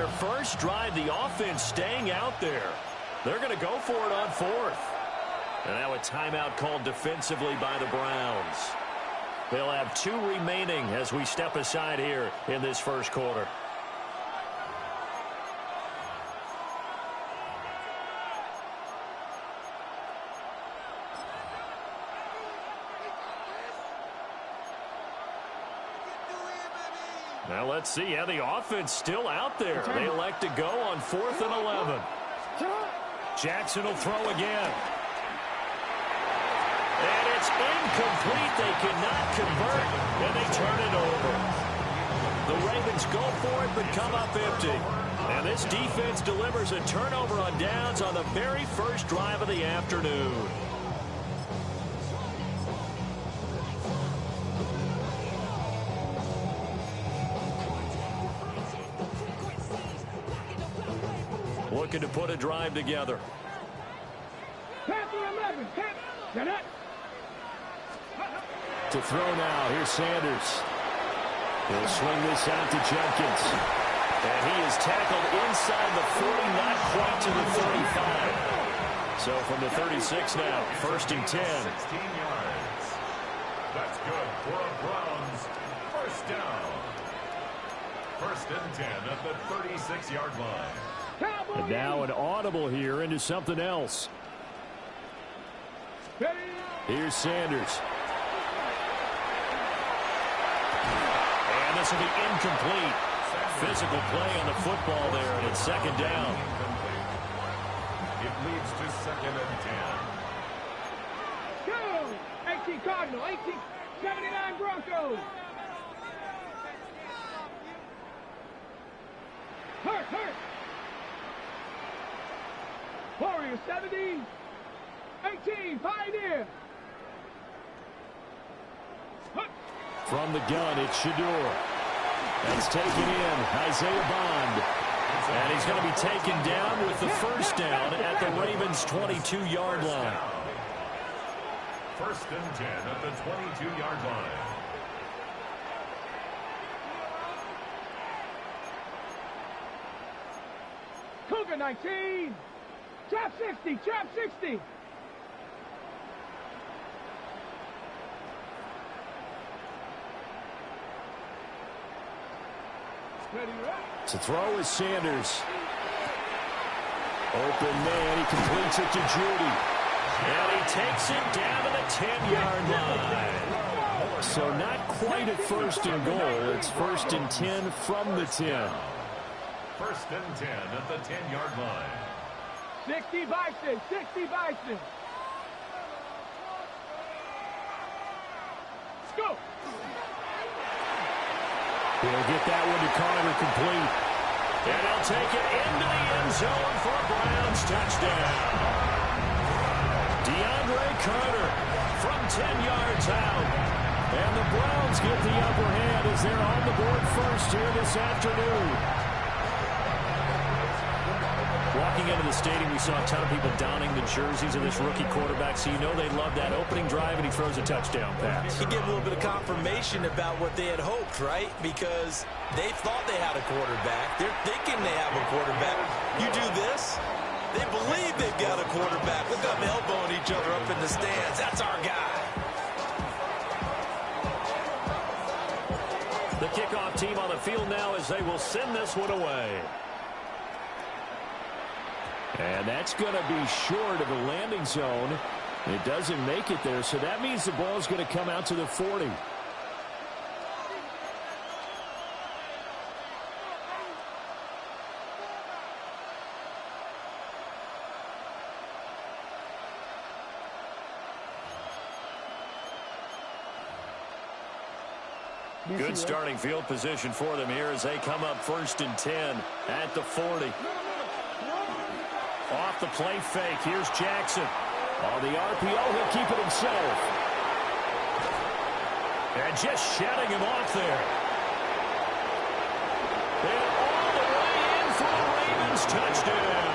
their first drive, the offense staying out there. They're going to go for it on fourth. And now a timeout called defensively by the Browns. They'll have 2 remaining as we step aside here in this first quarter. Now let's see how the offense still out there. They elect to go on 4th and 11. Jackson will throw again. And it's incomplete. They cannot convert, and they turn it over. The Ravens go for it, but come up empty. And this defense delivers a turnover on downs on the very first drive of the afternoon. Looking to put a drive together. To throw now, here's Sanders. He'll swing this out to Jenkins. And he is tackled inside the 40, not quite to the 35. So from the 36 now, 1st and 10. 16 yards. That's good for a Browns first down. 1st and 10 at the 36-yard line. And now an audible here into something else. Here's Sanders. And this will be incomplete. Physical play on the football there, and it's 2nd down. It leads to 2nd and 10. Go! 18 Cardinal, 18, 79 Broncos. Hurt. Warrior 70, 18, Pioneer. From the gun, it's Shador. That's taken in, Isaiah Bond. And he's going to be taken down with the first down at the Ravens' 22-yard line. 1st and 10 at the 22-yard line. Cougar 19. Trap 60, trap 60. To throw is Sanders. Open man, he completes it to Judy. And he takes it down to the 10-yard line. So not quite at 1st and goal. It's 1st and 10 from the 10. 1st and 10 at the 10-yard line. 60 Bison, 60 Bison. Let's go. He'll get that one to Carter complete. And he'll take it into the end zone for a Browns touchdown. DeAndre Carter from 10 yards out. And the Browns get the upper hand as they're on the board first here this afternoon. Walking into the stadium, we saw a ton of people donning the jerseys of this rookie quarterback, so you know they love that opening drive, and he throws a touchdown pass. You get a little bit of confirmation about what they had hoped, right? Because they thought they had a quarterback. They're thinking they have a quarterback. You do this, they believe they've got a quarterback. Look at them elbowing each other up in the stands. That's our guy. The kickoff team on the field now as they will send this one away. And that's going to be short of the landing zone. It doesn't make it there, so that means the ball is going to come out to the 40. Good starting field position for them here as they come up 1st and 10 at the 40. Off the play fake, here's Jackson. On the RPO, he'll keep it himself. And just shutting him off there. And all the way in for the Ravens touchdown.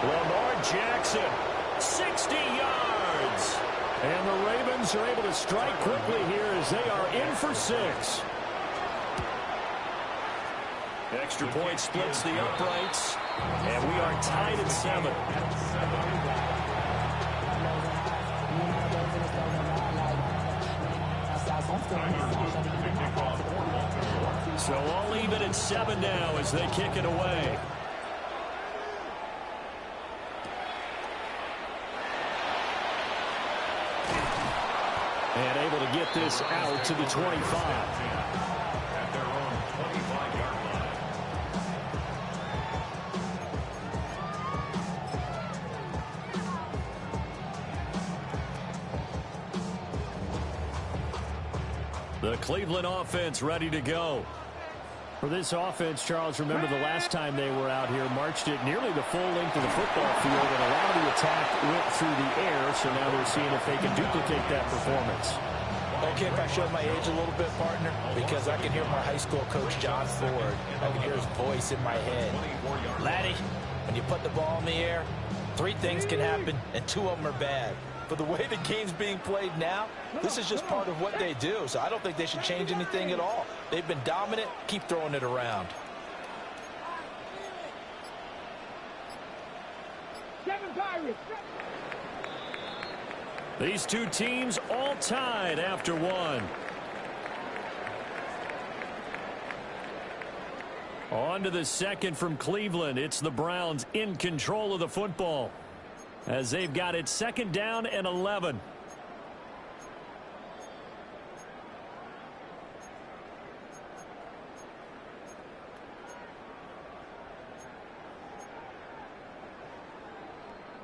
Lamar Jackson, 60 yards. And the Ravens are able to strike quickly here as they are in for 6. extra point splits the uprights, and we are tied at 7. So all even at 7 now as they kick it away. And able to get this out to the 25. At their own 25-yard line. The Cleveland offense ready to go. For this offense, Charles, remember the last time they were out here, marched it nearly the full length of the football field, and a lot of the attack went through the air, so now they're seeing if they can duplicate that performance. Okay, if I showed my age a little bit, partner, because I can hear my high school coach, John Ford. I can hear his voice in my head. Laddie, when you put the ball in the air, 3 things can happen, and 2 of them are bad. But the way the game's being played now, this is just part of what they do. So I don't think they should change anything at all. They've been dominant. Keep throwing it around. 7 Pirates. These 2 teams all tied after 1. On to the second from Cleveland. It's the Browns in control of the football, as they've got it 2nd down and 11.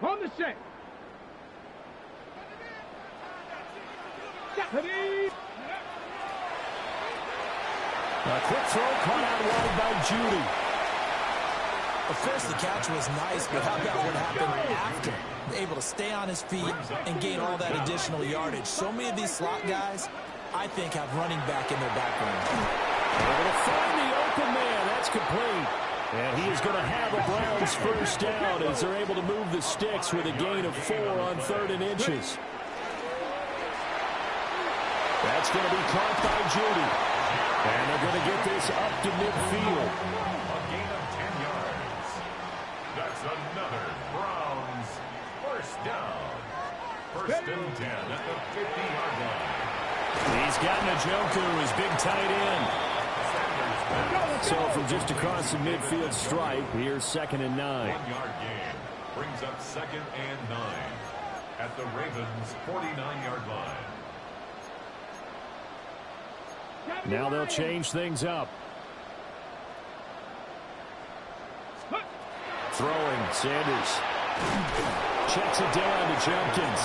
On the set. Stephanie. A quick throw caught out wide by Judy. Of course, the catch was nice, but how about what happened after? Able to stay on his feet and gain all that additional yardage. So many of these slot guys, I think, have running back in their background. Able to find the open man. That's complete. And he is going to have a Browns first down as they're able to move the sticks with a gain of 4 on 3rd and inches. That's going to be caught by Judy. And they're going to get this up to midfield. A gain of 10 yards. That's another Browns first down. 1st and 10 at the 50-yard line. He's got Njoku, his big tight end. So from just across the midfield stripe, here's 2nd and 9. 1-yard gain brings up 2nd and 9 at the Ravens' 49-yard line. Now they'll change things up. Throwing, Sanders. Checks it down to Jenkins.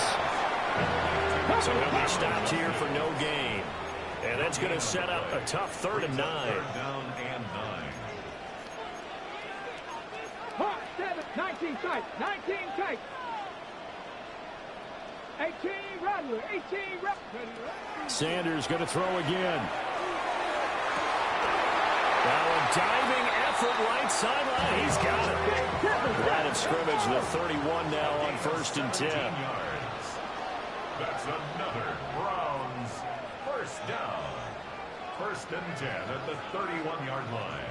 So he'll be stopped here for no gain. And that's going to set up a tough 3rd and 9. 3rd down and 9. 19 tight. 19 tight. 18 Rattler. 18 Rattler. Sanders going to throw again. Now a diving effort right sideline. He's got it. Line of scrimmage, the 31 now on 1st and 10. Yards. That's another Browns first down. 1st and 10 at the 31-yard line.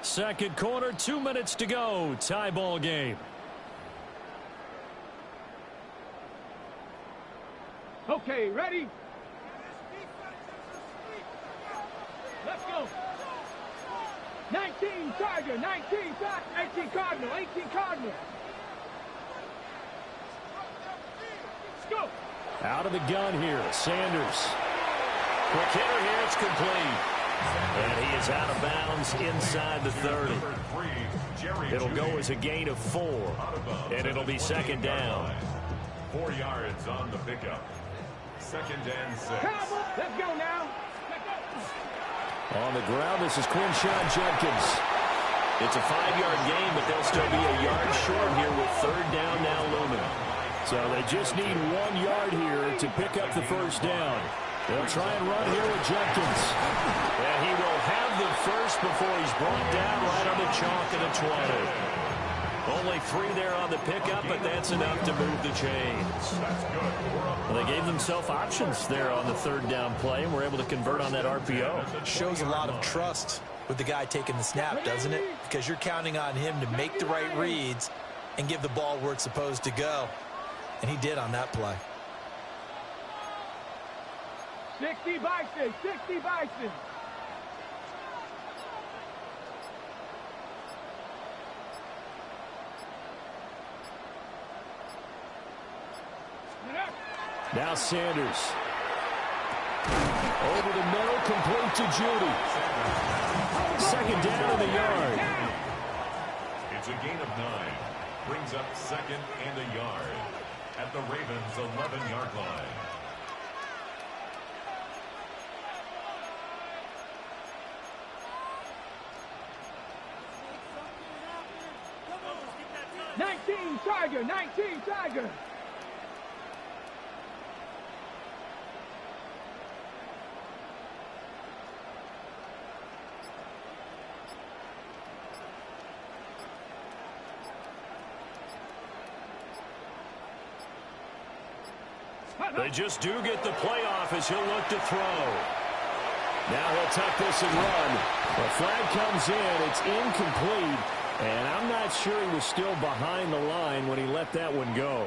Second quarter, 2 minutes to go. Tie ball game. Okay, ready? Let's go. 19 Tiger, 19 Tiger, 18 Cardinal, 18 Cardinal. Let's go. Out of the gun here, Sanders. Quick hitter here, it's complete. And he is out of bounds inside the 30. It'll go as a gain of 4, and it'll be 2nd down. 4 yards on the pickup. 2nd and 6. Let's go now. On the ground, this is Quinshawn Jenkins. It's a 5-yard gain, but they'll still be a yard short here with 3rd down now looming. So they just need 1 yard here to pick up the first down. They'll try and run here with Jenkins. And he will have the first before he's brought down right on the chalk of the 20. Only 3 there on the pickup, but that's enough to move the chains. Well, they gave themselves options there on the 3rd down play, and were able to convert on that RPO. Shows a lot of trust with the guy taking the snap, doesn't it? Because you're counting on him to make the right reads and give the ball where it's supposed to go. And he did on that play. 60 Bison, 60 Bison. Now Sanders. Over the middle, complete to Judy. 2nd down in the yard. It's a gain of 9. Brings up 2nd and a yard at the Ravens' 11-yard line. Tiger, 19 Tiger. They just do get the playoff as he'll look to throw. Now he'll tuck this and run. The flag comes in. It's incomplete. And I'm not sure he was still behind the line when he let that one go.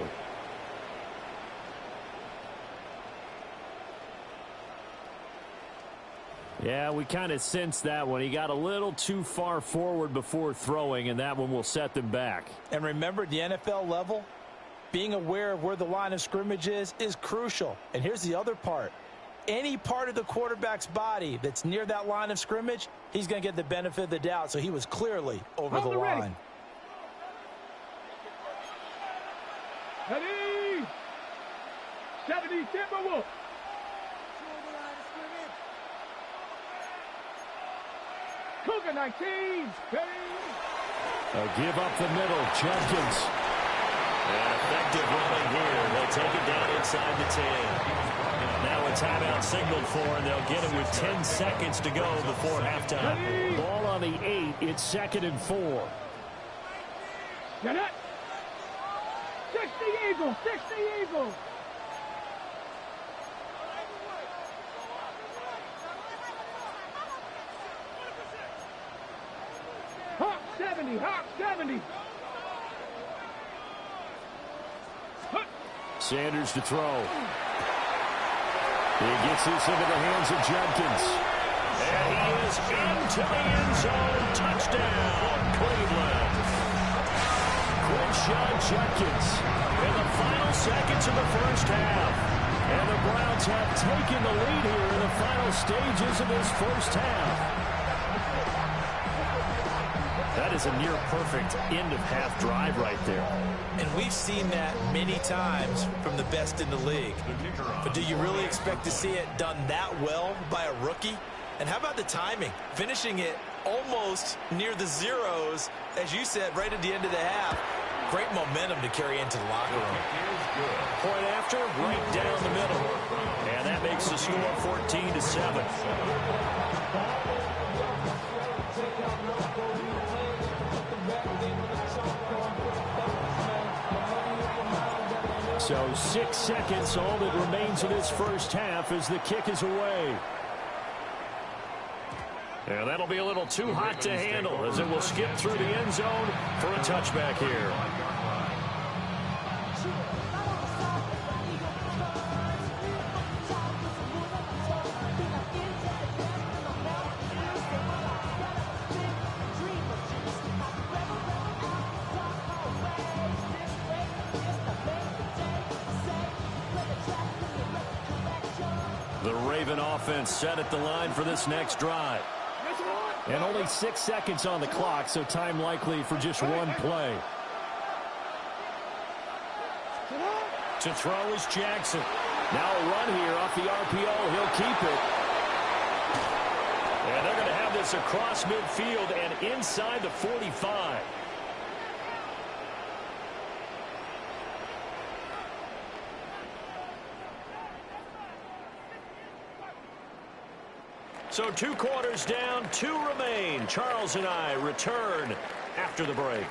Yeah, we kind of sensed that one. He got a little too far forward before throwing, and that one will set them back. And remember, at the NFL level, being aware of where the line of scrimmage is crucial. And here's the other part. Any part of the quarterback's body that's near that line of scrimmage, he's going to get the benefit of the doubt. So he was clearly over the line. Ready? 70 Timberwolves. Cougar 19. Ready? Give up the middle. Jenkins. And effective running here. They'll take it down inside the 10. Now a timeout signaled for, and they'll get it with 10 seconds to go before halftime. Ball on the 8. It's 2nd and 4. Get it. 60 Eagles. 60 Eagles. Hawk 70. Hawk 70. Sanders to throw. He gets this into the hands of Jenkins. And he is into the end zone. Touchdown, Cleveland. Quinshon Jenkins in the final seconds of the first half. And the Browns have taken the lead here in the final stages of this first half. That is a near-perfect end-of-half drive right there. And we've seen that many times from the best in the league. But do you really expect to see it done that well by a rookie? And how about the timing? Finishing it almost near the zeros, as you said, right at the end of the half. Great momentum to carry into the locker room. Point after, right down the middle. And that makes the score 14-7. So 6 seconds, all that remains of this first half as the kick is away. And that'll be a little too hot to handle as it will skip through the end zone for a touchback here. The Raven offense set at the line for this next drive. And only 6 seconds on the clock, so time likely for just one play. To throw is Jackson. Now a run here off the RPO. He'll keep it. And they're going to have this across midfield and inside the 45. So 2 quarters down, 2 remain. Charles and I return after the break.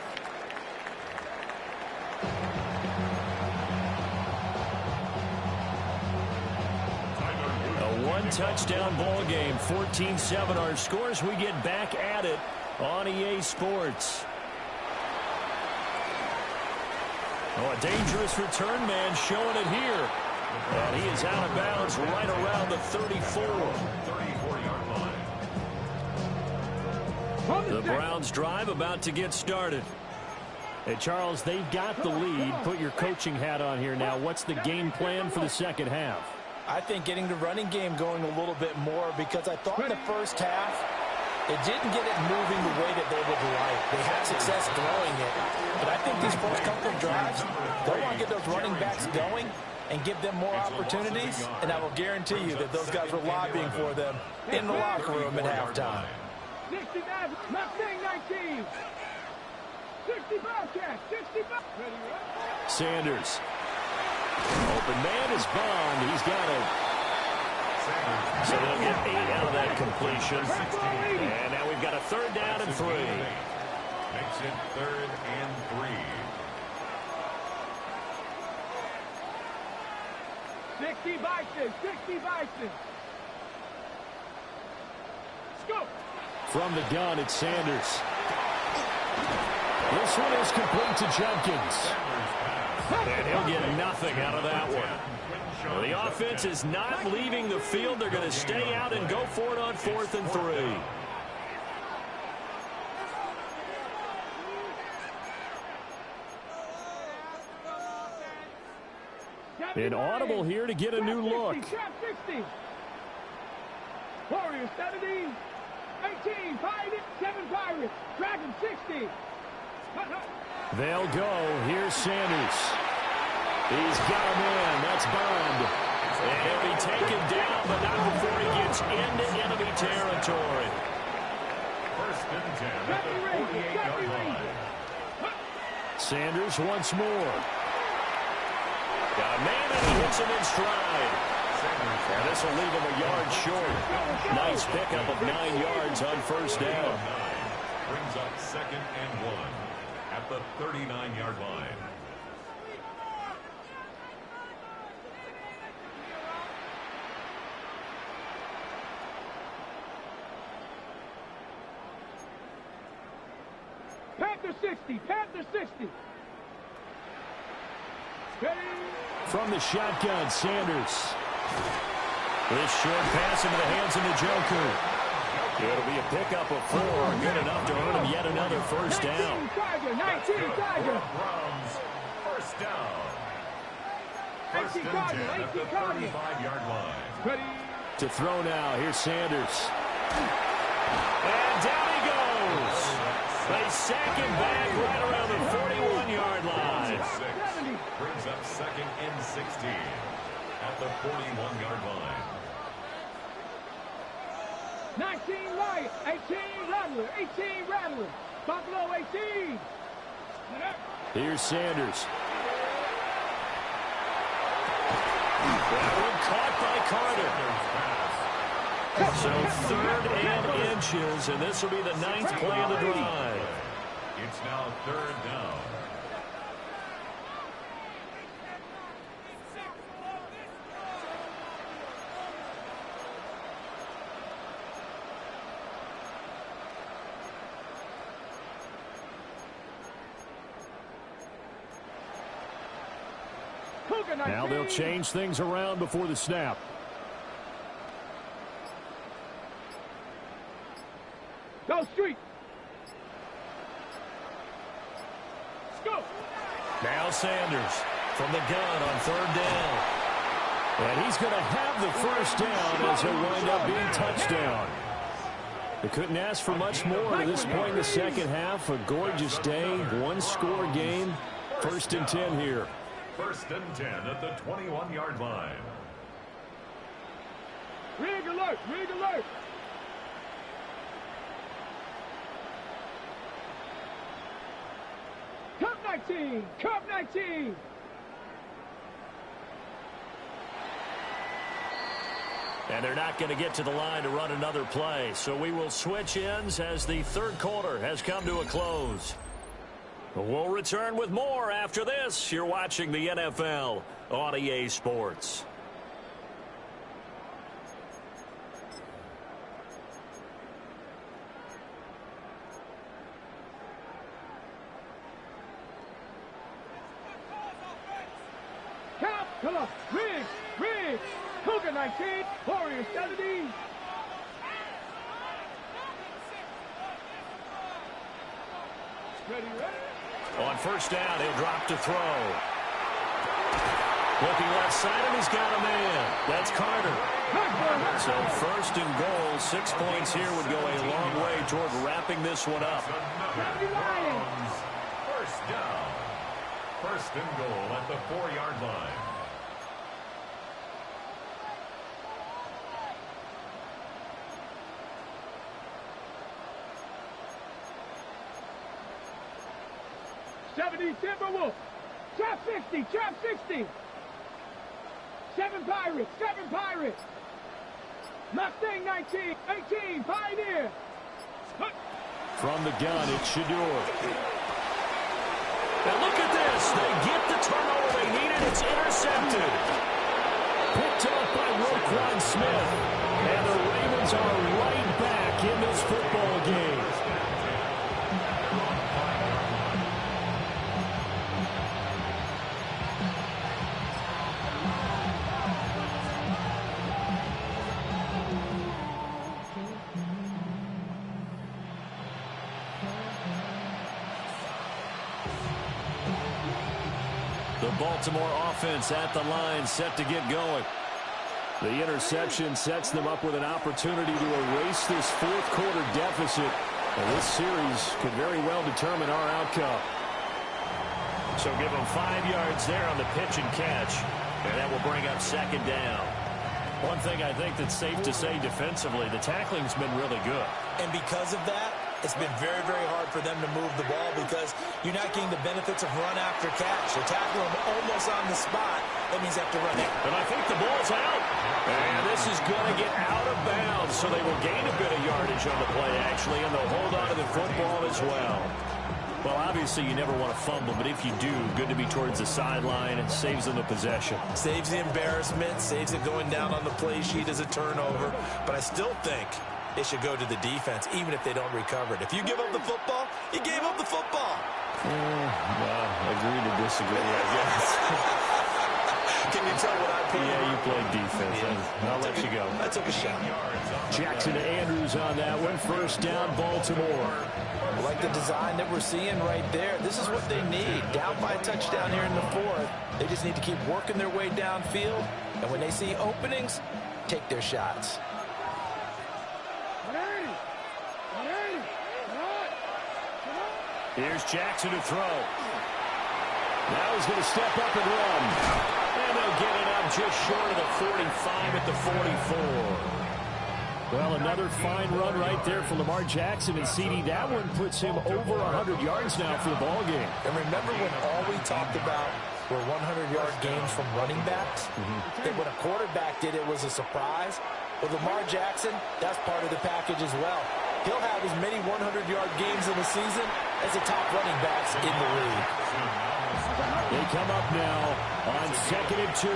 A 1-touchdown ball game, 14-7 our scores. We get back at it on EA Sports. Oh, a dangerous return man showing it here. And he is out of bounds right around the 34. 34-yard line. The Browns drive about to get started. Hey, Charles, they've got the lead. Put your coaching hat on here now. What's the game plan for the second half? I think getting the running game going a little bit more, because I thought in the first half it didn't get it moving the way that they would like. They had success throwing it. But I think these first couple of drives, they'll want to get those running backs going and give them more opportunities, and I will guarantee you that those guys were lobbying for them in the locker room at halftime. 69, Mustang 19. 65 catch, 65. Sanders. Open man is Bond. He's got it. So they'll get 8 out of that completion. And now we've got a 3rd down and 3. Makes it 3rd and 3. 60 Bison, 60 Bison. Scoop. From the gun, it's Sanders. This one is complete to Jenkins. And he'll get nothing out of that one. Well, the offense is not leaving the field. They're going to stay out and go for it on 4th and 3. An audible here to get a new look. 60. Warriors 70, 18, Pirates, 7 Pirates, Dragon 60. They'll go. Here's Sanders. He's got him in. That's Bond. And he'll be taken down, but not before he gets into enemy territory. 1st and 10 at the 48-yard line. Sanders once more. Got a man and he hits him in stride. And this will leave him a yard short. Nice pickup of 9 yards on 1st down. Brings up 2nd and 1 at the 39-yard line. Panther 60, Panther 60. Ready. From the shotgun, Sanders. This short pass into the hands of the Joker. It'll be a pickup of 4, good enough to earn him yet another 1st down. 19 Tiger. Browns, 1st down. 1st and 10 at the 35-yard line. Ready. To throw now, here's Sanders. And down he goes. They sack him back right around the 41-yard line. Brings up 2nd and 16 at the 41-yard line. 19 Lion, 18 Rattler, 18 Rattler. Buffalo 18. Here's Sanders. That one caught by Carter. So 3rd and inches, and this will be the 9th play of the drive. It's now 3rd down. Now they'll change things around before the snap. Go street. Go. Now Sanders from the gun on 3rd down. And he's going to have the 1st down as he'll wind up being touchdown. They couldn't ask for much more at this point in the second half. A gorgeous day, 1-score game. 1st and 10 here. 1st and 10 at the 21-yard line. Rig alert, rig alert. Cup 19, Cup 19. And they're not going to get to the line to run another play. So we will switch ends as the third quarter has come to a close. We'll return with more after this. You're watching the NFL on EA Sports. Count, come on, Riggs, Cougar 19, Warriors 17. Ready. On first down, he'll drop to throw. Looking left side, and he's got a man. That's Carter. So first and goal, 6 points here would go a long way toward wrapping this one up. First down. First and goal at the 4-yard line. Timberwolves, trap 60. 7 Pirates. Mustang 19, 18, Pioneer. From the gun, it's Shador. And look at this. They get the turnover they needed. It's intercepted. Picked up by Roquan Smith. And the Ravens are right back in this football game. The Baltimore offense at the line, set to get going. The interception sets them up with an opportunity to erase this fourth quarter deficit. And this series could very well determine our outcome. So give them 5 yards there on the pitch and catch. And that will bring up second down. One thing I think that's safe to say defensively, the tackling's been really good. And because of that, it's been very, very hard for them to move the ball because you're not getting the benefits of run after catch. You're tackling them almost on the spot. That means they have to run it. And I think the ball's out. And this is going to get out of bounds, so they will gain a bit of yardage on the play, actually, and they'll hold on to the football as well. Well, obviously, you never want to fumble, but if you do, good to be towards the sideline and saves them the possession. Saves the embarrassment, saves it going down on the play sheet as a turnover. But I still think it should go to the defense, even if they don't recover it. If you give up the football, you gave up the football. Well, agree to disagree, I guess. Can you tell what I played? Yeah, you played defense. Yeah. I'll let you go. I took a shot. Jackson to Andrews on that one. First down, Baltimore. I like the design that we're seeing right there. This is what they need. Down by a touchdown here in the fourth. They just need to keep working their way downfield. And when they see openings, take their shots. Here's Jackson to throw. Now he's going to step up and run. And they'll get it up just short of the 45 at the 44. Well, another fine run right there for Lamar Jackson and CD. That one puts him over 100 yards now for the ball game. And remember when all we talked about were 100-yard games from running backs? That when a quarterback did it was a surprise. Well, Lamar Jackson, that's part of the package as well. He'll have as many 100-yard games in the season as the top running backs in the league. They come up now on 2nd and 2.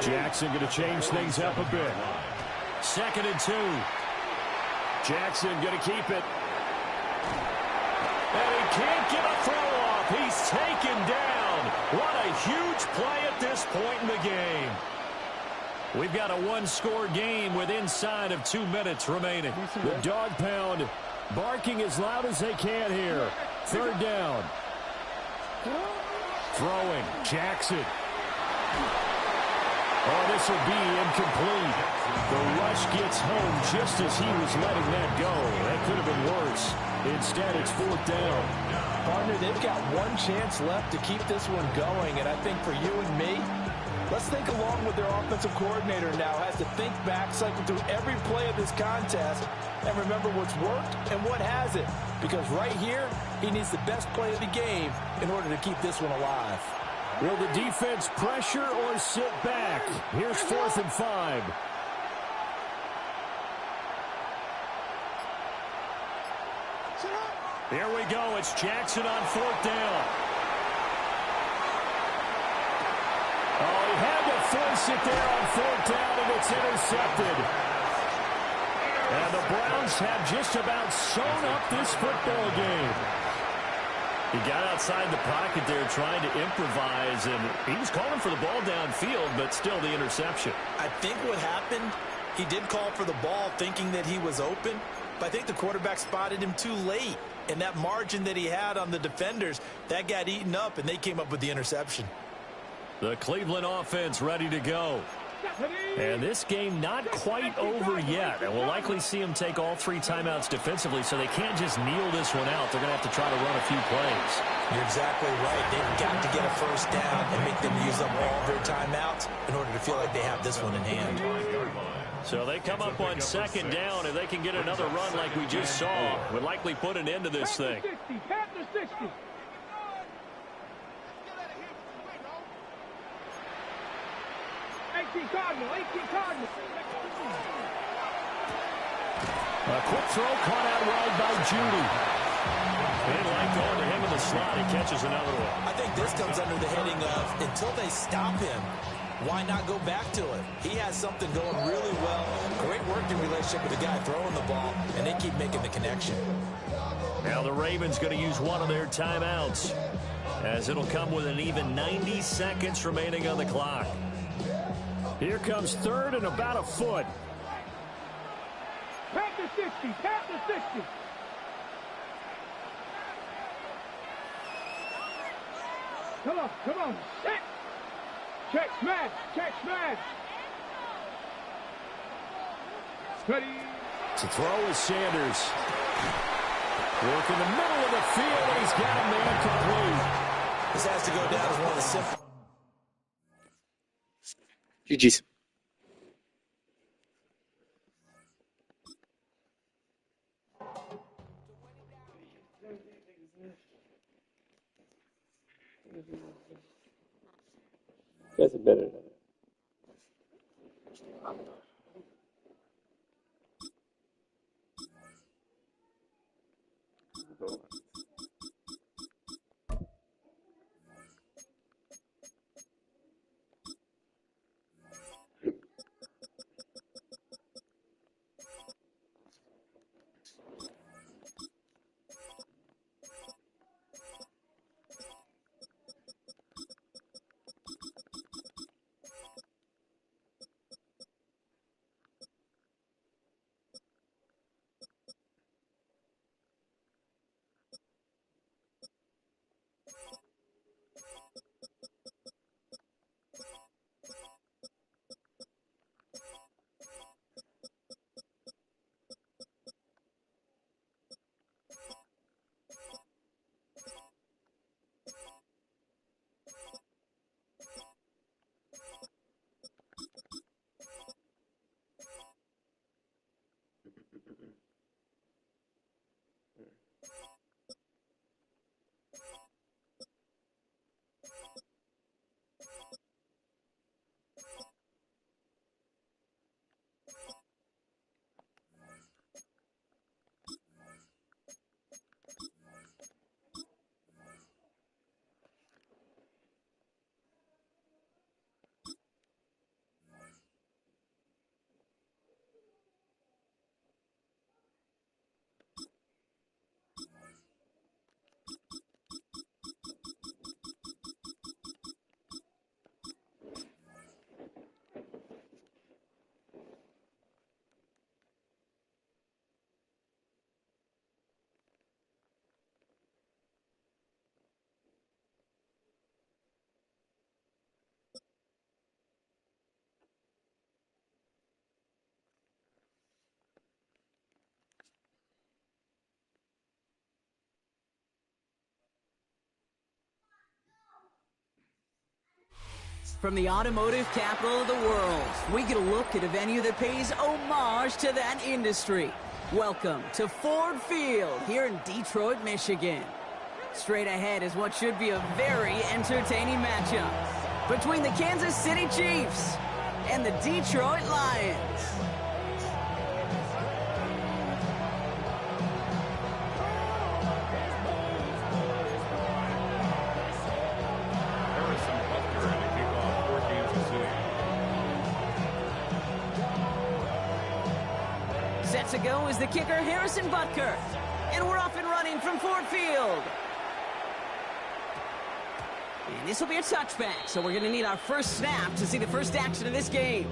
Jackson going to change things up a bit. 2nd and 2. Jackson going to keep it. And he can't get a throw off. He's taken down. What a huge play at this point in the game. We've got a one-score game with inside of 2 minutes remaining. The dog pound barking as loud as they can here. Third down. Throwing. Jackson. Oh, this will be incomplete. The rush gets home just as he was letting that go. That could have been worse. Instead, it's fourth down. Partner, they've got one chance left to keep this one going, and I think for you and me, let's think along with their offensive coordinator now. Has to think back, cycle through every play of this contest, and remember what's worked and what hasn't. Because right here, he needs the best play of the game in order to keep this one alive. Will the defense pressure or sit back? Here's 4th and 5. Here we go. It's Jackson on 4th down. Oh, he had to force it there on 4th down, and it's intercepted. And the Browns have just about sewn up this football game. He got outside the pocket there trying to improvise, and he was calling for the ball downfield, but still the interception. I think what happened, he did call for the ball thinking that he was open, but I think the quarterback spotted him too late. And that margin that he had on the defenders, that got eaten up, and they came up with the interception. The Cleveland offense ready to go. And this game not quite over yet. And we'll likely see them take all 3 timeouts defensively, so they can't just kneel this one out. They're going to have to try to run a few plays. You're exactly right. They've got to get a first down and make them use up all their timeouts in order to feel like they have this one in hand. So they come up on 2nd down, and they can get another run like we just saw. Would likely put an end to this thing. 60. Cardinal. A quick throw caught out wide by Judy. They like going to him in the slot. He catches another one. I think this comes under the heading of until they stop him, why not go back to it? He has something going really well. Great working relationship with the guy throwing the ball, and they keep making the connection. Now the Ravens going to use one of their timeouts, as it'll come with an even 90 seconds remaining on the clock. Here comes 3rd and about a foot. Tap to 60. Come on. Set. Check smash. Ready. To throw is Sanders. Work in the middle of the field, and he's got a man complete. This has to go down as one of the simple. GG's. You guys are better than it. From the automotive capital of the world, we get a look at a venue that pays homage to that industry. Welcome to Ford Field here in Detroit, Michigan. Straight ahead is what should be a very entertaining matchup between the Kansas City Chiefs and the Detroit Lions. Set to go is the kicker, Harrison Butker. And we're off and running from Ford Field. And this will be a touchback, so we're going to need our first snap to see the first action of this game.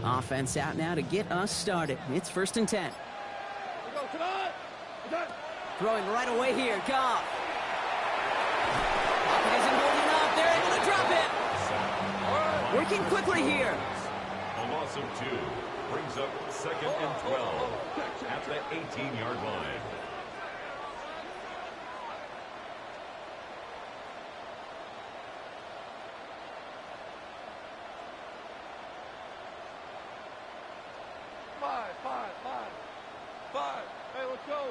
Offense out now to get us started. It's 1st and 10. Throwing right away here, Goff. It isn't holding up. They're able to drop it. Working quickly here. A loss of 2 brings up 2nd and 12 at the 18-yard line. Five. Hey, let's go.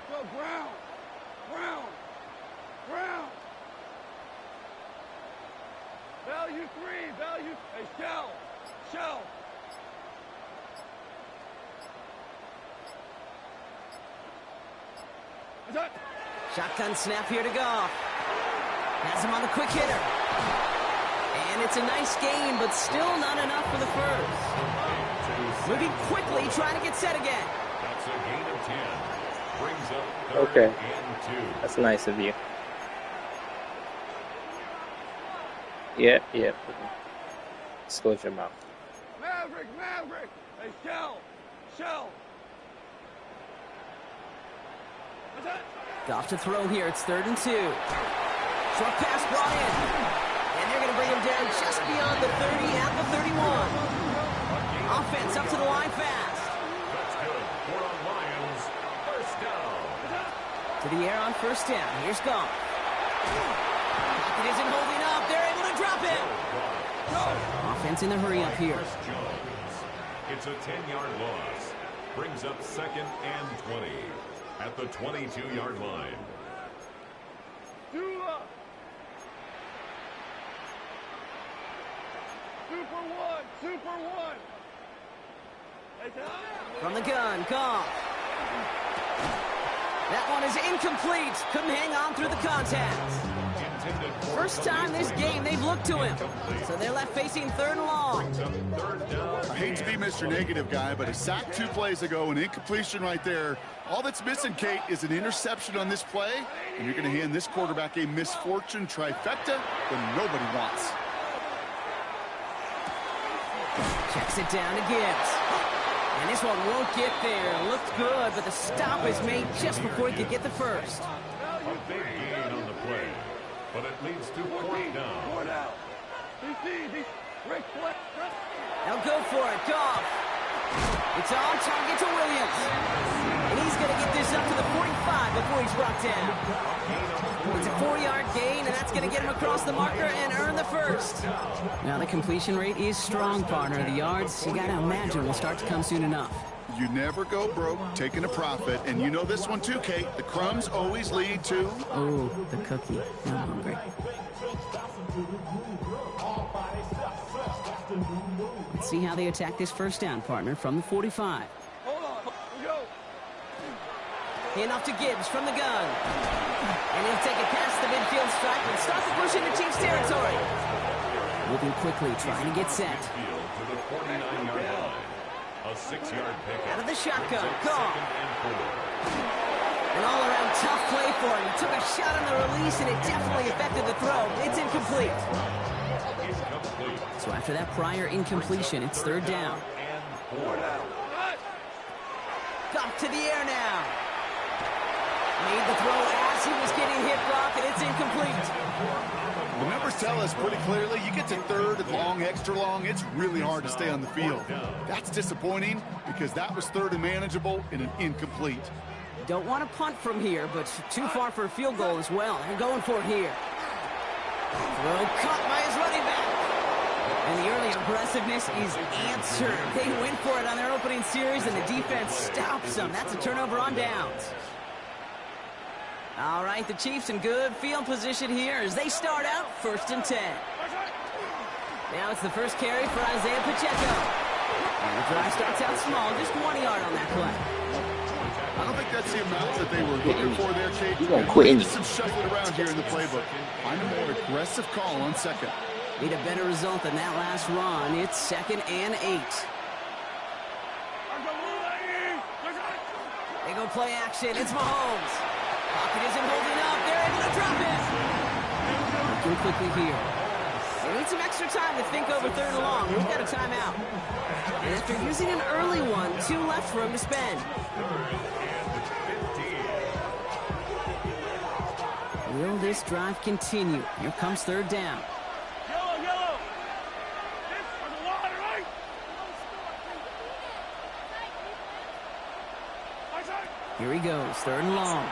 Go, ground. Value 3. Hey, shell. Shotgun snap here to Goff. Has him on the quick hitter. And it's a nice gain, but still not enough for the first. Moving quickly, trying to get set again. That's a gain of 10. Brings up 3rd Okay. and 2. That's nice of you. Yep. Just close your mouth. Maverick. Hey, shell. Goff to throw here. It's 3rd and 2. Short pass brought in. And they're going to bring him down just beyond the 30 at the 31. Offense up to the line fast. That's good for the Lions. 1st down. To the air on 1st down. Here's Goff. It isn't holding up. They're able to drop it. Offense in the hurry up here. Chris Jones. It's a 10-yard loss. Brings up 2nd and 20 at the 22-yard line. Super one. From the gun, Goff. That one is incomplete. Couldn't hang on through the contact. First time this game they've looked to him. So they're left facing 3rd and long. I hate to be Mr. Negative guy, but a sack 2 plays ago, an incompletion right there. All that's missing, Kate, is an interception on this play, and you're going to hand this quarterback a misfortune trifecta that nobody wants. Checks it down to Gibbs. And this one won't get there. Looked good, but the stop is made just before he could get the first. A big gain on the play, but it leads to 4th down. Now go for it, Goff. It's on target to Williams. And he's going to get this up to the 45 before he's brought down. It's a 4-yard gain, and that's going to get him across the marker and earn the first. Now the completion rate is strong, partner. The yards, you got to imagine, will start to come soon enough. You never go broke taking a profit, and you know this one too, Kate. The crumbs always lead to... Oh, the cookie. I'm hungry. Let's see how they attack this 1st down, partner, from the 45. Hold on. We go. Handoff to Gibbs from the gun. And he'll take it past the midfield stripe and start the push into Chiefs territory. Moving quickly, trying to get set. Field to the 49-yard line. A 6-yard pickup. Out of the shotgun. Goff. 2nd and 4. An all-around tough play for him. He took a shot on the release, and it definitely affected the throw. It's incomplete. So after that prior incompletion, it's 3rd down. And 4. Goff to the air now. Made the throw as Yes, he was getting hit, Brock, and it's incomplete. The numbers tell us pretty clearly, you get to third and long, extra long, it's really hard to stay on the field. That's disappointing because that was third and manageable and an incomplete. Don't want to punt from here, but too far for a field goal as well. They're going for it here. Throw caught by his running back. And the early aggressiveness is answered. They went for it on their opening series, and the defense stops them. That's a turnover on downs. All right, the Chiefs in good field position here as they start out 1st and 10. Now it's the first carry for Isaiah Pacheco. And the drive starts out small, just 1 yard on that play. I don't think that's the amount that they were looking for there, Kate. You gonna quit Just some shuffling around here in the playbook. Find a more aggressive call on second. Need a better result than that last run. It's 2nd and 8. They go play action. It's Mahomes. Pocket isn't holding up. They're able to drop it. Looking quickly here. They need some extra time to think over 3rd and long. We've got a timeout. And after using an early one, 2 left for him to spend. Will this drive continue? Here comes 3rd down. Yellow. This for the water, right? Here he goes, 3rd and long.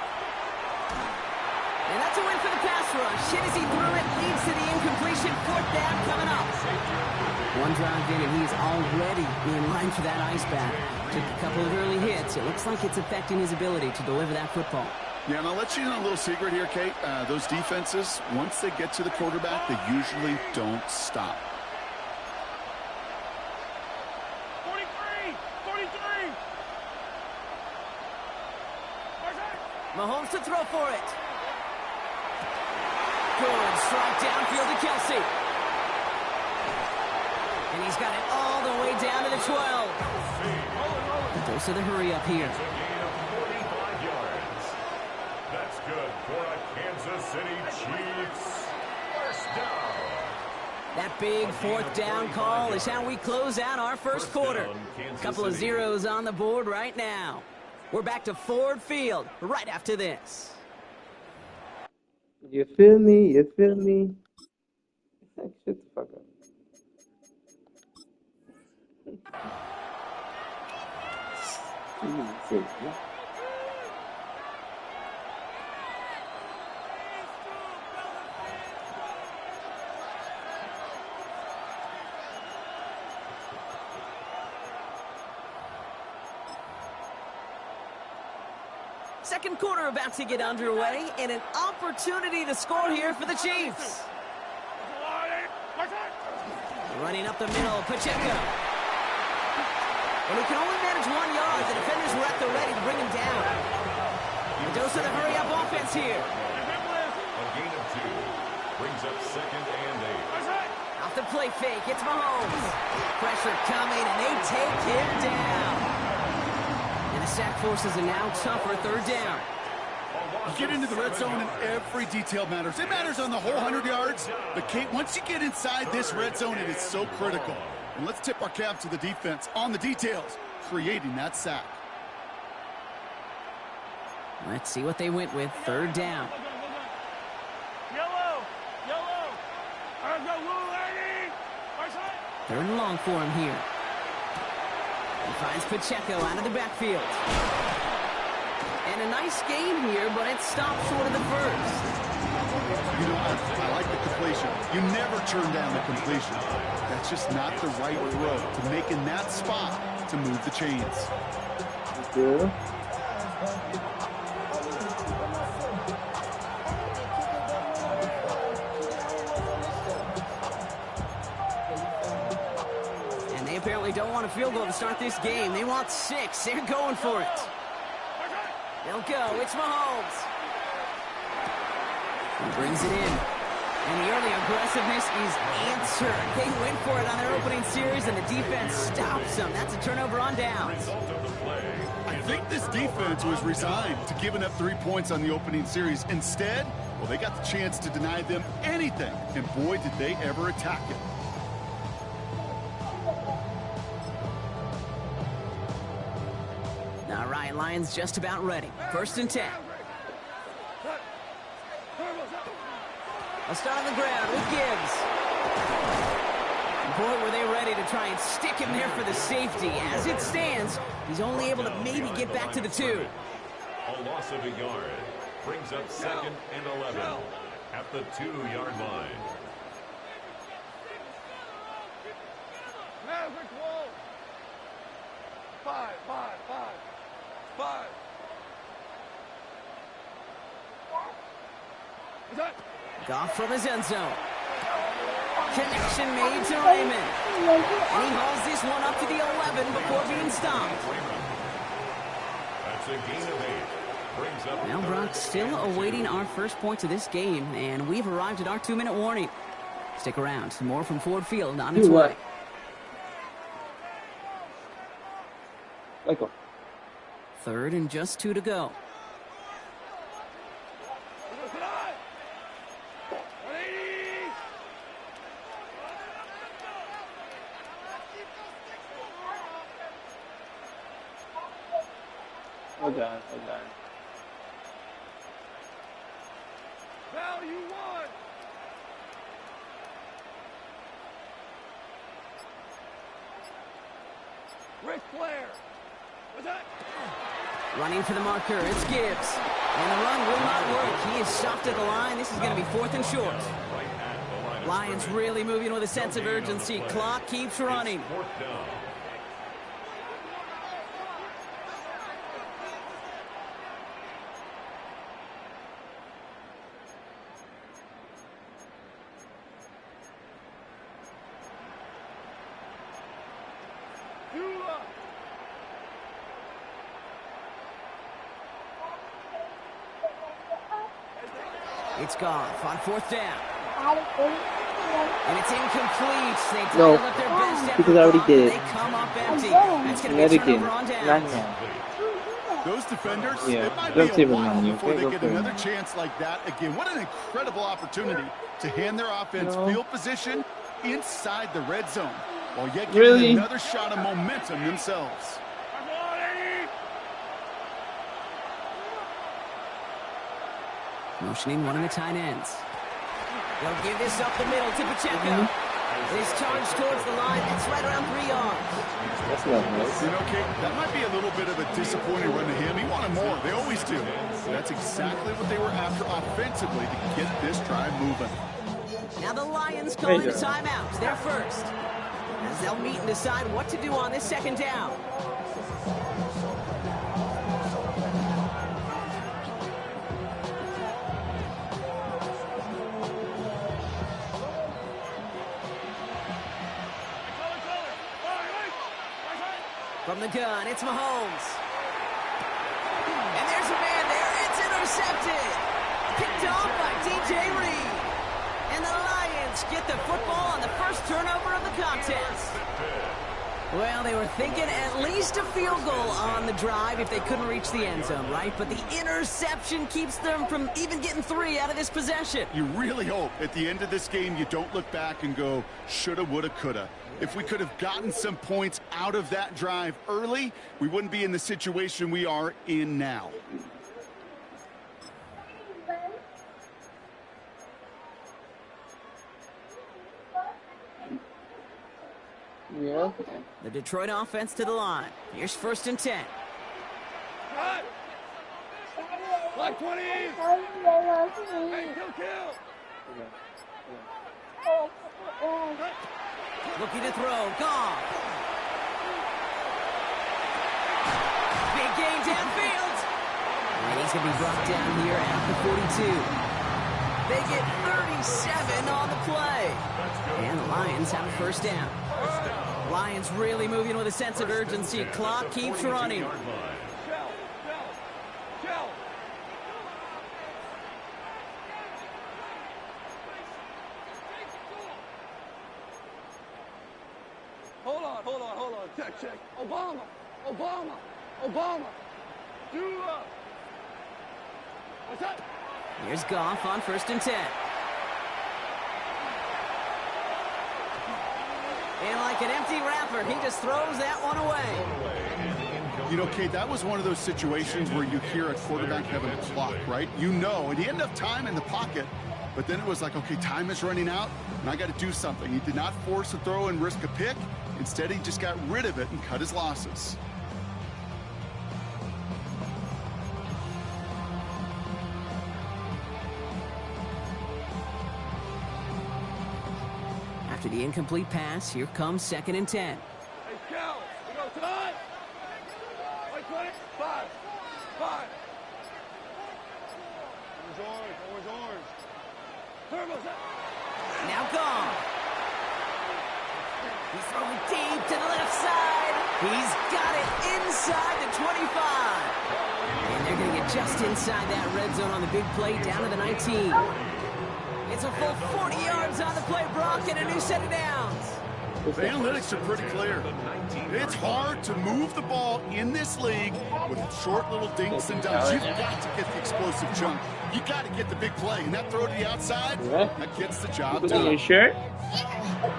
And that's a win for the pass rush. Hit as he threw it, leads to the incompletion. 4th down coming up. One drive in, and he's already in line for that ice bath. Took a couple of early hits. It looks like it's affecting his ability to deliver that football. Yeah, and I'll let you in a little secret here, Kate. Those defenses, once they get to the quarterback, they usually don't stop. 43. Mahomes to throw for it. Good strike downfield to Kelsey. And he's got it all the way down to the 12. Dose of the hurry up here. That's good for a Kansas City Chiefs. 1st down. That big 4th down call is how we close out our first quarter. A couple of zeros on the board right now. We're back to Ford Field right after this. You feel me? You feel me? Shut the fuck up. Second quarter about to get underway, and an opportunity to score here for the Chiefs. Running up the middle, Pacheco. And he can only manage 1 yard. The defenders were at the ready to bring him down. A dose of the hurry-up offense here. A gain of 2. Brings up 2nd and 8. Off the play fake, it's Mahomes. Pressure coming, and they take him down. And the sack forces a now tougher 3rd down. You get into the red zone and every detail matters. It matters on the whole 100 yards. But, Kate, once you get inside this red zone, it is so critical. And let's tip our cap to the defense on the details, creating that sack. Let's see what they went with. 3rd down. Yellow. 3rd and long for him here. He finds Pacheco out of the backfield. And a nice game here, but it stopped short of the first. You know, I like the completion. You never turn down the completion. That's just not the right throw to make in that spot to move the chains. Yeah. And they apparently don't want a field goal to start this game. They want 6. They're going for it. They'll go. It's Mahomes. He brings it in. And the early aggressiveness is answered. They went for it on their opening series, and the defense stops them. That's a turnover on downs. I think this defense was resigned to giving up 3 points on the opening series. Instead, well, they got the chance to deny them anything. And boy, did they ever attack it. All right, Lions just about ready. 1st and 10. They'll start on the ground with Gibbs. Boy, were they ready to try and stick him there for the safety. As it stands, he's only able to maybe get back to the 2. A loss of a yard brings up 2nd and 11 at the 2-yard line. Maverick wall. 5. Goff from his end zone. Connection made to Raymond. And he hauls this one up to the 11 before being stopped. That's a gain of 8. Brings up Now Brock still awaiting our first points of this game, and we've arrived at our 2-minute warning. Stick around. Some more from Ford Field on its way. Like 3rd and just 2 to go. Oh God. Value 1. Ric Flair. What's that? Running for the marker, it's Gibbs. And the run will not work. He is stopped at the line. This is going to be 4th and short. Lions really moving with a sense of urgency. Clock keeps running. 4th down. It's Goff on 4th down. And it's incomplete. They played No, up their best effort. because I already did it. They come up empty. That's going to be a turnover on downs. Those defenders, Yeah, it might don't be a save it on you, while before okay? they Go get for it. another chance like that again. What an incredible opportunity to hand their offense field position inside the red zone, while yet getting Really? another shot of momentum themselves. Motioning one of the tight ends. They'll give this up the middle to Pacheco. This charge towards the line. That's right around 3 yards. That's not nice. You know, Kate, that might be a little bit of a disappointing run to him. He wanted more. They always do. That's exactly what they were after offensively to get this drive moving. Now the Lions calling a timeout. They're first. As they'll meet and decide what to do on this 2nd down. From the gun, it's Mahomes. And there's a man there. It's intercepted. Picked off by DJ Reed. And the Lions get the football on the first turnover of the contest. Well, they were thinking at least a field goal on the drive if they couldn't reach the end zone, right? But the interception keeps them from even getting 3 out of this possession. You really hope at the end of this game you don't look back and go, shoulda, woulda, coulda. If we could have gotten some points out of that drive early, we wouldn't be in the situation we are in now. Yeah. The Detroit offense to the line. Here's 1st and 10. Cut. Black 20. Hey, kill. Looking to throw. Goff. Big gain downfield. And he's going to be brought down here at the 42. They get 37 on the play. And the Lions have a 1st down. Lions really moving with a sense of urgency. Clock keeps running. Shell. Hold on. Check. Obama. Do what's that? Here's Goff on 1st and 10. And like an empty wrapper, he just throws that one away. You know, Kate, that was one of those situations where you hear a quarterback having a clock, right? You know, and he had enough time in the pocket but then it was like, okay, time is running out, and I got to do something. He did not force a throw and risk a pick. Instead, he just got rid of it and cut his losses. After the incomplete pass, here comes 2nd and 10. Hey, Cal, we go time. Wait, 20, 5. Always orange. Turbo's up. Now gone. He's throwing deep to the left side. He's got it inside the 25. And they're going to get just inside that red zone on the big play down to the 19. It's a full 40 yards on the play, Brock, and a new set of downs. The analytics are pretty clear. It's hard to move the ball in this league with short little dinks and dunks. You've got to get the explosive chunk. You got to get the big play, and that throw to the outside, that gets the job done. Your shirt?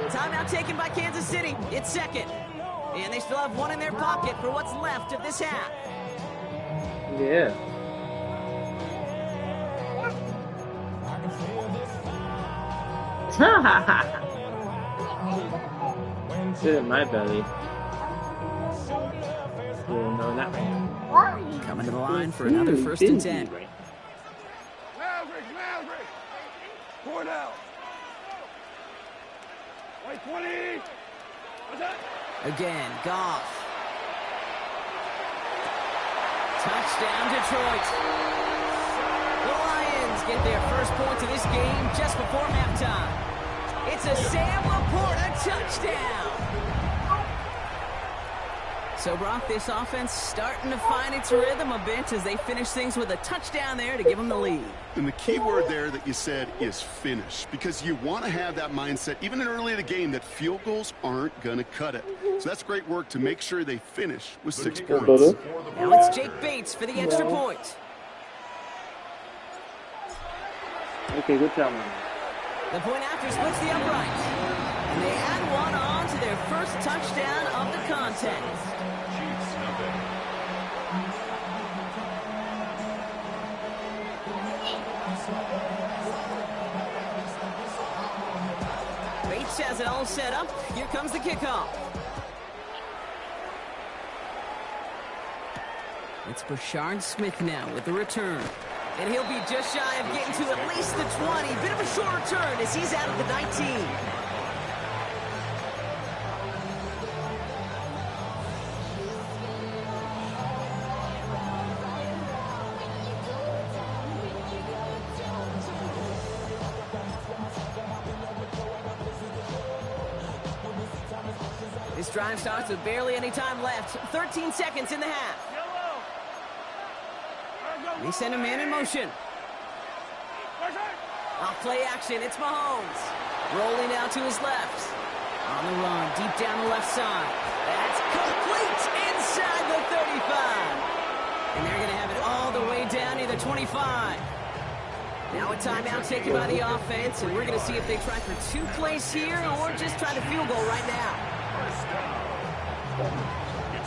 Timeout taken by Kansas City. It's 2nd. And they still have one in their pocket for what's left of this half. Yeah. Sit in my belly. Yeah, no, not right. Coming to the line for another 1st and 10. Maverick. Four down. Wait, 20. What's that? Again, Goff. Touchdown, Detroit. The Lions get their first points of this game just before halftime. It's a Sam Laporta touchdown. So, Brock, this offense starting to find its rhythm a bit as they finish things with a touchdown there to give them the lead. And the key word there that you said is finish, because you want to have that mindset, even early in the game, that field goals aren't going to cut it. So that's great work to make sure they finish with 6 points. Now it's Jake Bates for the extra point. Okay, good job, man. The point after splits the upright. And they add one on to their first touchdown of the contest. Bates has it all set up. Here comes the kickoff. It's Brashard Smith now with the return. And he'll be just shy of getting to at least the 20. Bit of a short return as he's out of the 19. This drive starts with barely any time left. 13 seconds in the half. They send a man in motion. Off play action, it's Mahomes. Rolling out to his left. On the run, deep down the left side. That's complete inside the 35. And they're going to have it all the way down near the 25. Now a timeout taken by the offense, and we're going to see if they try for 2 plays here or just try to field goal right now.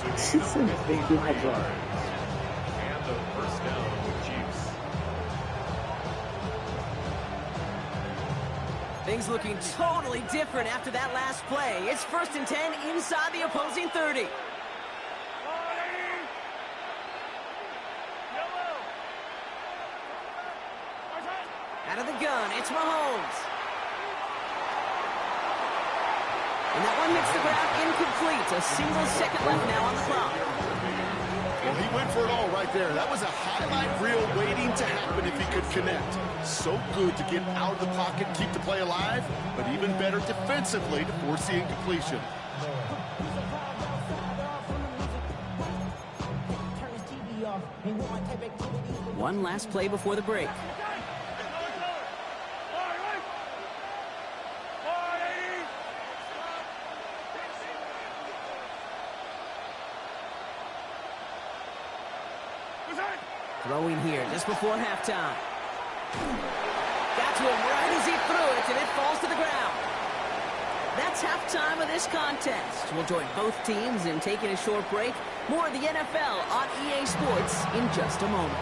This is a big drive. Things looking totally different after that last play. It's 1st and 10 inside the opposing 30. Out of the gun, it's Mahomes. And that one hits the ground incomplete. A single second left now on the clock. Well, he went for it all right there. That was a highlight reel waiting to happen if he could connect. So good to get out of the pocket, keep the play alive, but even better defensively to force the incompletion. One last play before the break. Throwing here just before halftime. Got to him right as he threw it, and it falls to the ground. That's halftime of this contest. We'll join both teams in taking a short break. More of the NFL on EA Sports in just a moment.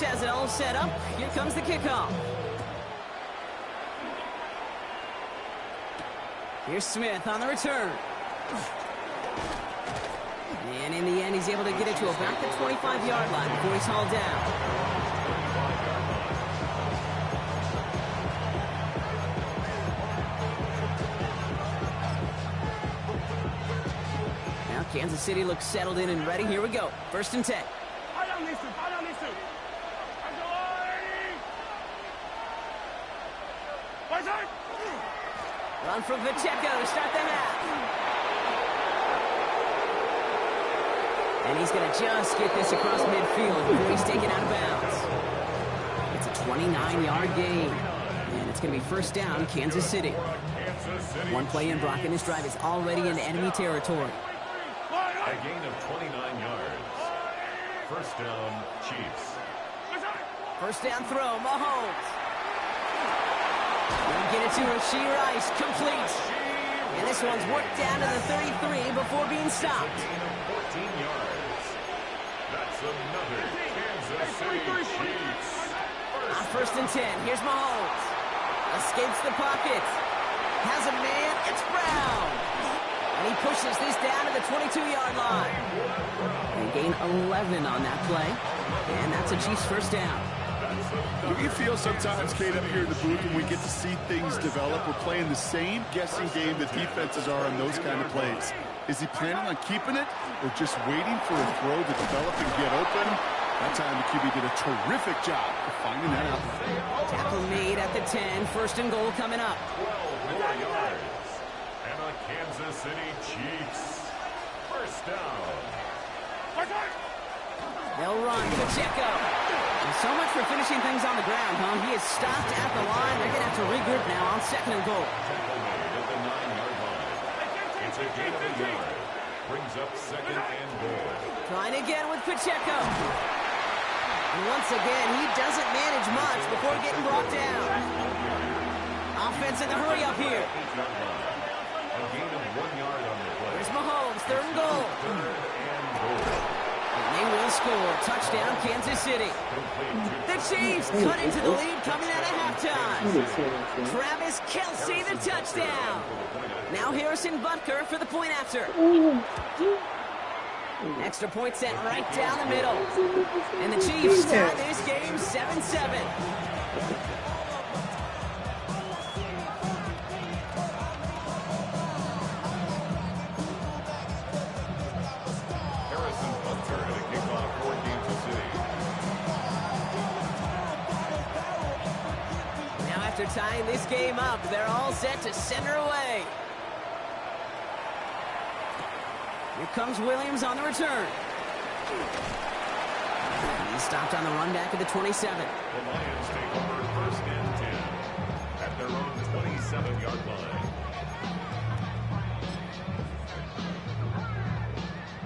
H2H has it all set up. Here comes the kickoff. Here's Smith on the return. And in the end, he's able to get it to about the 25-yard line before he's hauled down. Now Kansas City looks settled in and ready. Here we go. 1st and 10. Run from Pacheco to start the half. And he's going to just get this across midfield before he's taken out of bounds. It's a 29-yard gain. And it's going to be 1st down, Kansas City. One play in, Brock, and this drive is already in enemy territory. A gain of 29 yards. 1st down, Chiefs. 1st down throw, Mahomes. Gonna get it to Rashee Rice, complete. And this one's worked down to the 33 before being stopped. 14 yards. That's another Kansas City Chiefs. On 1st and 10, here's Mahomes. Escapes the pocket. Has a man, it's Brown. And he pushes this down to the 22-yard line. And gain 11 on that play. And that's a Chiefs 1st down. Do you feel sometimes, Kate, up here in the booth when we get to see things develop, we're playing the same guessing game that defenses are on those kind of plays? Is he planning on keeping it or just waiting for a throw to develop and get open? That time the QB did a terrific job of finding that out. Tackle made at the 10. 1st and goal coming up. 12 more yards. And a Kansas City Chiefs 1st down. They'll run. Pacheco. And so much for finishing things on the ground, huh? He is stopped at the line. They're going to have to regroup now on 2nd and goal. Tackle made at the 9-yard line. It's a gain of a yard. Brings up 2nd and goal. Trying again with Pacheco. And once again, he doesn't manage much before getting brought down. Offense in the hurry up here. 8-yard line. A gain of 1 yard on the play. Here's Mahomes, 3rd and goal. 3rd and goal. And they will score. Touchdown, Kansas City. The Chiefs cut into the lead coming out of halftime. Travis Kelce, the touchdown. Now Harrison Butker for the point after. Extra point sent right down the middle. And the Chiefs tie this game 7-7. Tying this game up, they're all set to center away. Here comes Williams on the return. He's stopped on the run back at the 27. The Lions take over 1st and 10 at their own 27-yard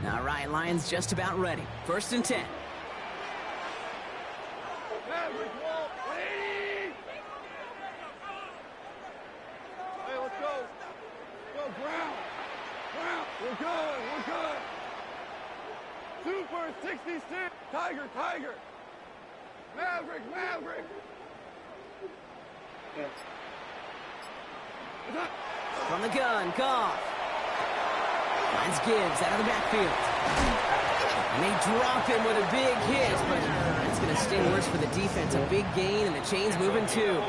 line. All right, Lions just about ready. 1st and 10. We're good. Super 66. Tiger. Maverick. Yes. From the gun, Goff. Finds Gibbs out of the backfield. And they drop him with a big hit, but it's going to sting worse for the defense. A big gain, and the chain's moving too.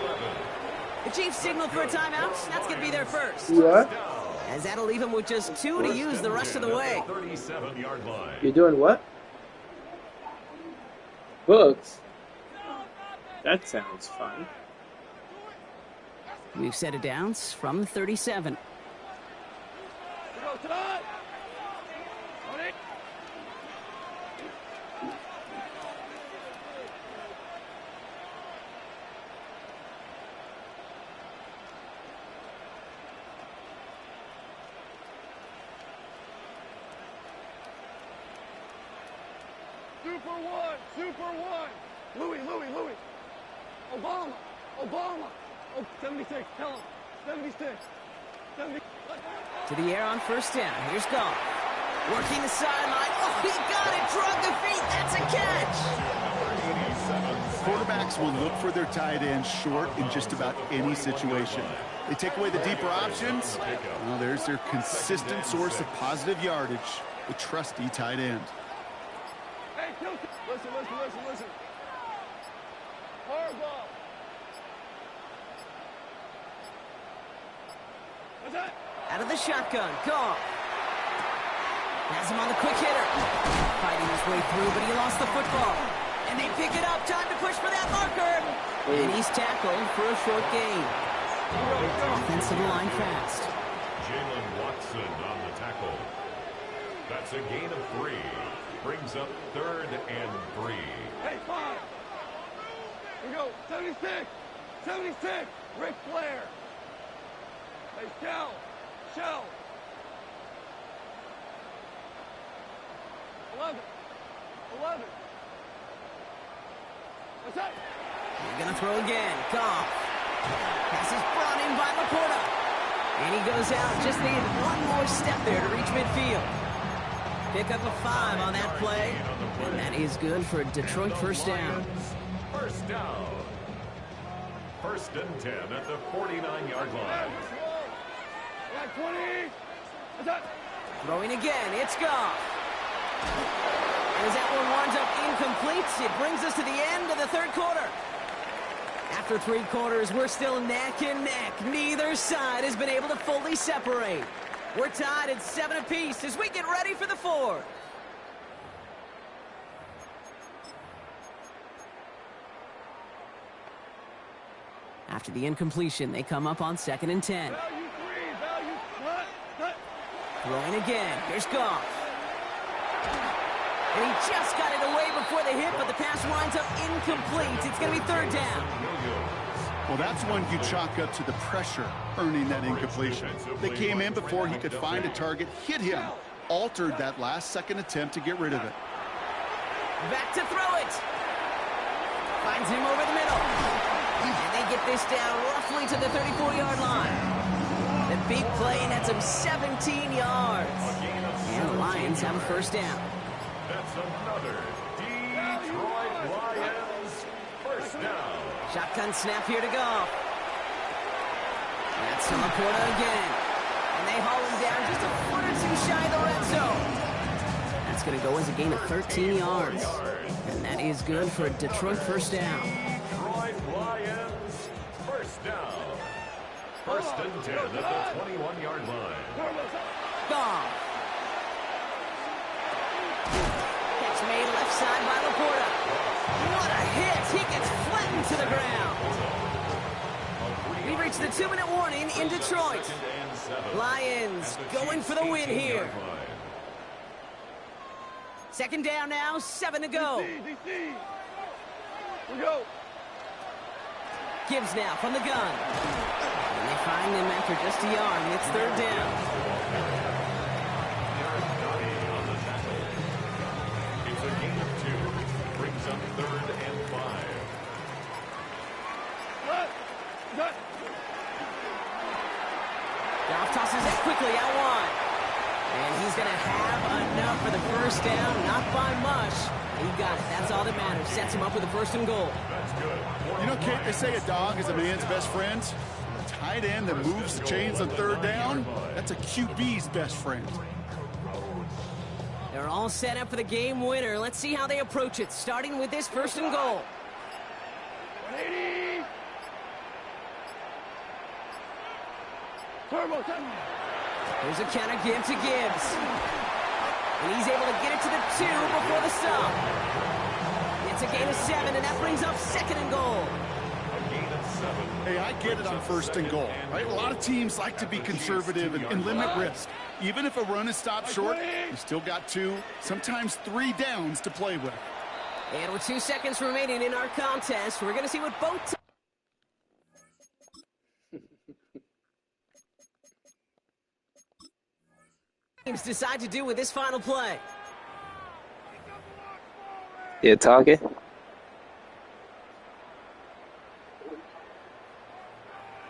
The Chiefs signal for a timeout. That's going to be their first. What? As that'll leave him with just 2 to use the rest of the way. 37-yard line. You're doing what? Books? That sounds fun. We've set it down from the 37. Super one. Louis. Obama. 76, tell him. 76. To the air on 1st down. Here's Goff. Working the sideline. Oh, he got it. Drug the feet. That's a catch. quarterbacks will look for their tight end short in just about any situation. They take away the deeper options. Well, there's their consistent source of positive yardage, the trusty tight end. Hey, listen. Hard ball. What's that? Out of the shotgun, Goff. Has him on the quick hitter. Fighting his way through, but he lost the football. And they pick it up. Time to push for that marker. And he's tackled for a short gain. Offensive line fast. Jalen Watson on the tackle. That's a gain of 3. Brings up 3rd and 3. Hey, 5. Here we go. 76. Ric Flair. Hey, Shell. 11. What's that? He's going to throw again. Goff. Pass is brought in by Laporta. And he goes out. Just needed one more step there to reach midfield. Pick up a 5 on that play. And that is good for a Detroit first down. First down. 1st and 10 at the 49-yard line. Like 20. What's that? Throwing again. It's Goff. As that one winds up incomplete, it brings us to the end of the 3rd quarter. After 3 quarters, we're still neck and neck. Neither side has been able to fully separate. We're tied at 7 apiece as we get ready for the 4th. After the incompletion, they come up on 2nd and 10. Value 3. Cut. Throwing again. Here's Goff. And he just got it away before the hit, but the pass winds up incomplete. It's going to be 3rd down. Well, that's one you chalk up to the pressure earning that incompletion. They came in before he could find a target, hit him, altered that last-second attempt to get rid of it. Back to throw it. Finds him over the middle. And they get this down roughly to the 34-yard line. The big play nets him 17 yards. And the Lions have a first down. That's another Detroit Lions first down. Shotgun snap here to go. That's Laporta again. And they haul him down just a foot or 2 shy of the red zone. That's going to go as a gain of 13 yards. And that is good for a Detroit first down. Detroit Lions first down. 1st and 10 at the 21-yard line. Goff. Catch made left side by Laporta. What a hit. He gets flattened to the ground. We reach the 2-minute warning in Detroit. Lions going for the win here. 2nd down now, 7 to go. DC. We go. Gibbs now from the gun. And they find him after just a yard, and it's 3rd down. It's a gain of 2. Brings up 3rd and 5. Goff tosses it quickly out wide. And he's going to have enough for the first down, not by much. He got it. That's all that matters. Sets him up with a 1st and goal. That's good. You know, Kate, they say a dog is a man's best friend. A tight end that moves the chains on 3rd down, that's a QB's best friend. They're all set up for the game winner. Let's see how they approach it, starting with this 1st and goal. 180. Turbo time. Here's a counter give to Gibbs. And he's able to get it to the 2 before the stop. It's a gain of 7, and that brings up 2nd and goal. A gain of 7. Hey, I get it on 1st and goal, right? A lot of teams like to be conservative and limit risk. Even if a run is stopped short, you still got 2, sometimes 3 downs to play with. And with 2 seconds remaining in our contest, we're going to see what both teams decide to do with this final play. You talking?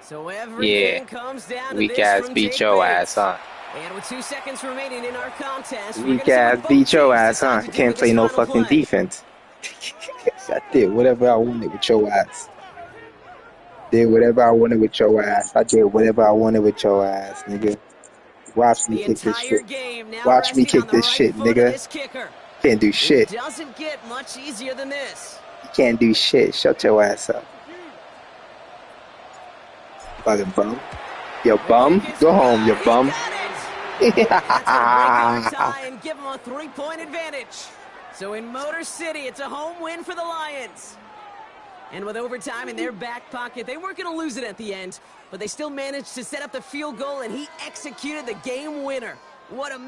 So everything comes down to weak this ass from beat Jake your Bates. ass, huh? And with 2 seconds remaining in our contest, we're Weak gonna see ass what both beat your teams ass, huh? decide to do Can't with play this no final fucking play. defense. I did whatever I wanted with your ass. Did whatever I wanted with your ass. I did whatever I wanted with your ass, nigga. Watch me The kick this entire shit. game now Watch me resting on kick the this right shit, foot of nigga. this kicker. Can't do It shit. doesn't get much easier than this. You can't do shit. Shut your ass up. Fucking bum. Yo, bum. Go home, you bum. That's going to break our tie and give them a 3-point advantage. So in Motor City, it's a home win for the Lions. And with overtime in their back pocket, they weren't going to lose it at the end, but they still managed to set up the field goal, and he executed the game winner. What a